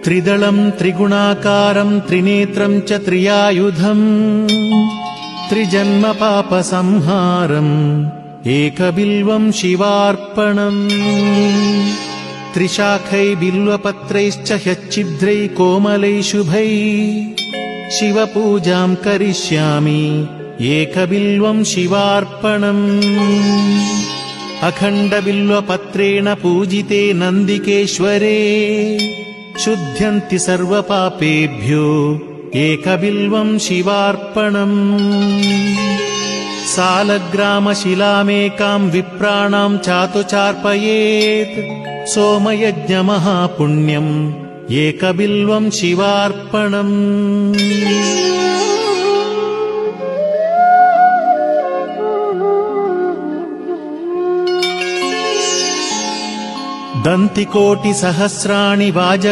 त्रिदलं त्रिगुणाकारं त्रिनेत्रं च त्रियायुधम् त्रिजन्म पापसंहारम् एकबिल्वं शिवार्पणम् त्रिशाखै बिल्वपत्रैश्च ह्यच्छिद्रै कोमलै शुभै शिवपूजां करिष्यामि एकबिल्वं शिवार्पणम् अखण्डबिल्वपत्रेण पूजिते नन्दिकेश्वरे शुध्यन्ति सर्वपापेभ्यो एकबिल्वं शिवार्पणम् सालग्रामशिलामेकां विप्राणां चातुचार्पयेत् सोमयज्ञमहापुण्यम् एकबिल्वं शिवार्पणम् दन्तिकोटिसहस्राणि वाजपेयी